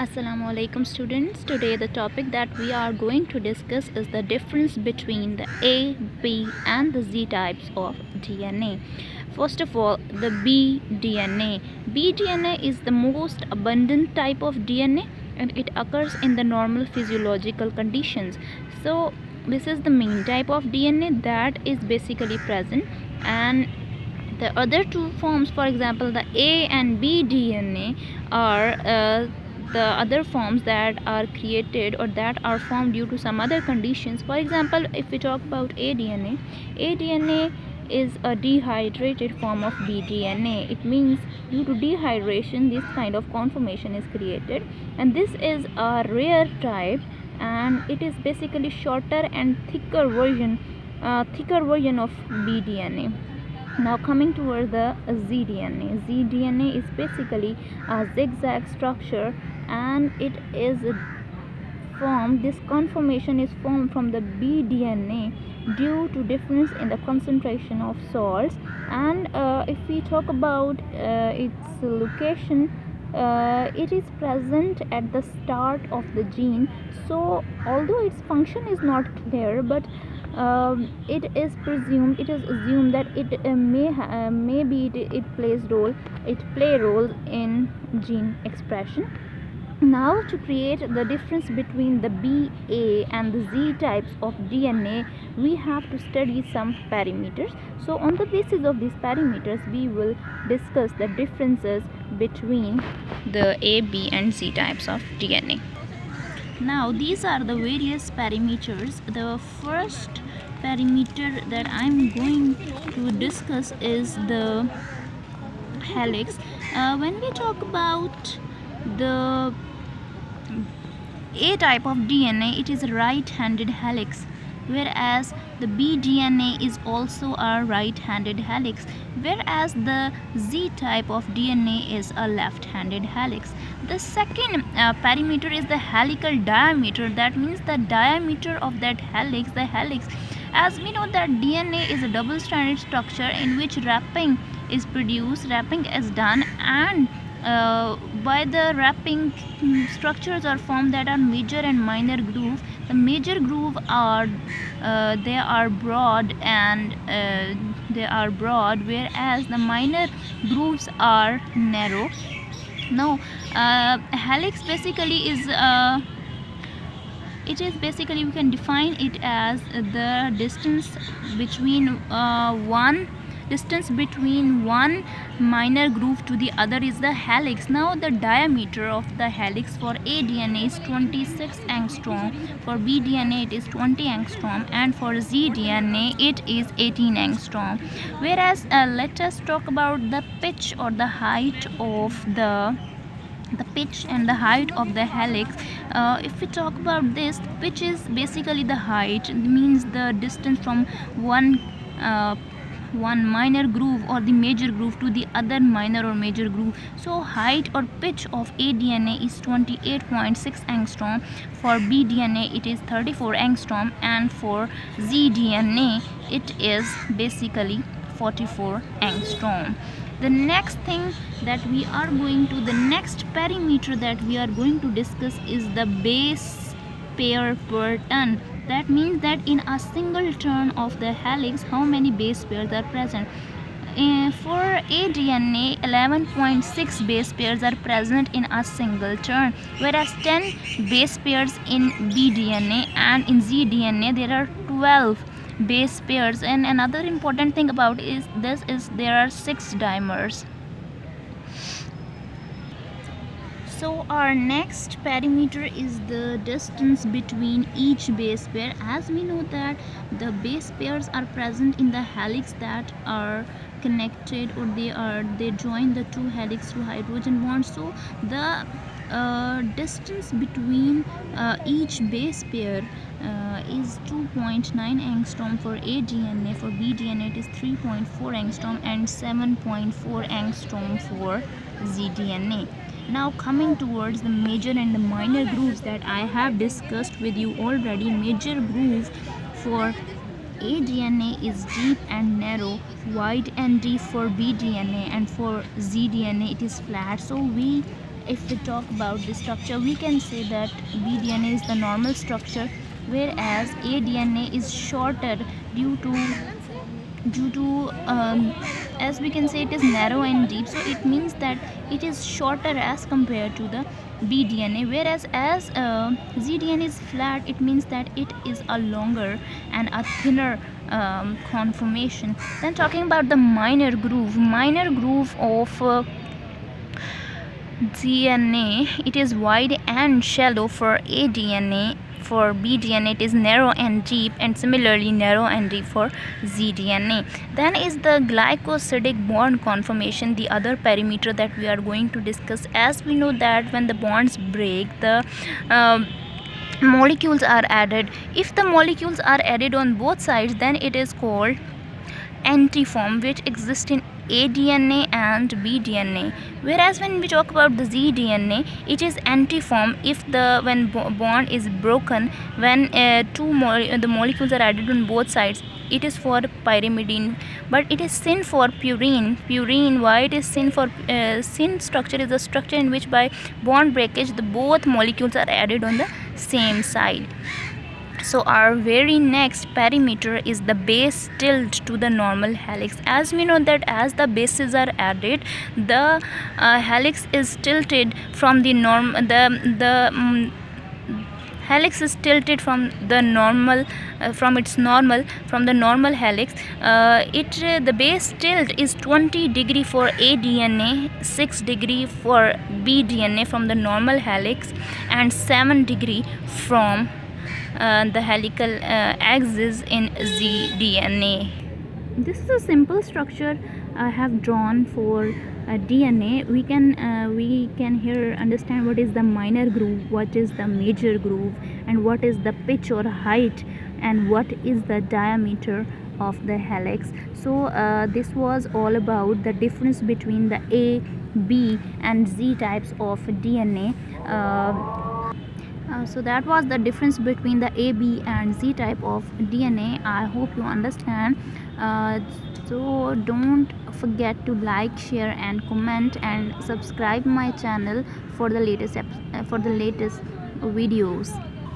Assalamu alaikum students. Today the topic that we are going to discuss is the difference between the A, B and the Z types of DNA. First of all, the B DNA. B DNA is the most abundant type of DNA and it occurs in the normal physiological conditions. So this is the main type of DNA that is basically present, and the other two forms, for example the A and B DNA, are the other forms that are created or that are formed due to some other conditions. For example, if we talk about A DNA is a dehydrated form of B DNA. It means due to dehydration this kind of conformation is created, and this is a rare type, and it is basically shorter and thicker version of B DNA. Now coming towards the zDNA. zDNA is basically a zigzag structure, and it is formed, this conformation is formed from the bDNA due to difference in the concentration of salts. And if we talk about its location, it is present at the start of the gene. So although its function is not clear, but it is assumed that it play roles in gene expression. Now to create the difference between the B, A and the Z types of DNA, we have to study some parameters. So on the basis of these parameters, we will discuss the differences between the A, B and Z types of DNA. Now these are the various parameters. The first parameter that I'm going to discuss is the helix. When we talk about the A type of DNA, it is a right-handed helix, whereas the B DNA is also a right-handed helix, whereas the Z type of DNA is a left-handed helix. The second parameter is the helical diameter. That means the diameter of that helix, the helix. As we know that DNA is a double-stranded structure in which wrapping is done, and by the wrapping, structures are formed that are major and minor groove. The major groove are they are broad, whereas the minor grooves are narrow. Now helix basically is we can define it as the distance between one minor groove to the other is the helix. Now the diameter of the helix for A DNA is 26 angstrom, for B DNA it is 20 angstrom, and for Z DNA it is 18 angstrom. Whereas let us talk about the pitch or the height of the pitch and the height of the helix. If we talk about this, pitch is basically the height, means the distance from one minor groove or the major groove to the other minor or major groove. So height or pitch of A DNA is 28.6 angstrom, for B DNA it is 34 angstrom, and for Z DNA it is basically 44 angstrom. The next parameter that we are going to discuss is the base pair per turn. That means that in a single turn of the helix, how many base pairs are present. For A DNA, 11.6 base pairs are present in a single turn, whereas 10 base pairs in B DNA, and in Z DNA there are 12 base pairs. And another important thing about is there are 6 dimers. So our next parameter is the distance between each base pair. As we know that the base pairs are present in the helix that are connected, or they join the two helix to hydrogen bonds. So the distance between each base pair is 2.9 angstrom for A DNA. For B DNA it is 3.4 angstrom and 7.4 angstrom for Z DNA. Now coming towards the major and the minor grooves that I have discussed with you already. Major groove for A DNA is deep and narrow, wide and deep for B DNA, and for Z DNA it is flat. So we if we talk about the structure, we can say that bDNA is the normal structure, whereas aDNA is shorter due to as we can say, it is narrow and deep, so it means that it is shorter as compared to the bDNA, whereas as zDNA is flat, it means that it is a longer and a thinner conformation. Then talking about the minor groove of DNA, it is wide and shallow for aDNA. For bDNA, it is narrow and deep, and similarly narrow and deep for zDNA. Then is the glycosidic bond conformation, the other parameter that we are going to discuss. As we know that when the bonds break, the molecules are added. If the molecules are added on both sides, then it is called antiform, which exists in aDNA and bDNA, whereas when we talk about the zDNA, it is antiform if the when bond is broken, when the molecules are added on both sides. It is for pyrimidine, but it is syn for purine. Why it is syn? For syn structure is a structure in which by bond breakage the both molecules are added on the same side. So our very next parameter is the base tilt to the normal helix. As we know that as the bases are added, the helix is tilted from the helix is tilted from the normal from the normal helix. The base tilt is 20 degree for aDNA, 6 degree for bDNA from the normal helix, and 7 degree from the helical axis in zDNA. This is a simple structure I have drawn for DNA. We can here understand what is the minor groove, what is the major groove, and what is the pitch or height, and what is the diameter of the helix. So this was all about the difference between the A, B and Z types of DNA. So that was the difference between the A, B and Z type of DNA. I hope you understand. So don't forget to like, share and comment, and subscribe my channel for the latest videos.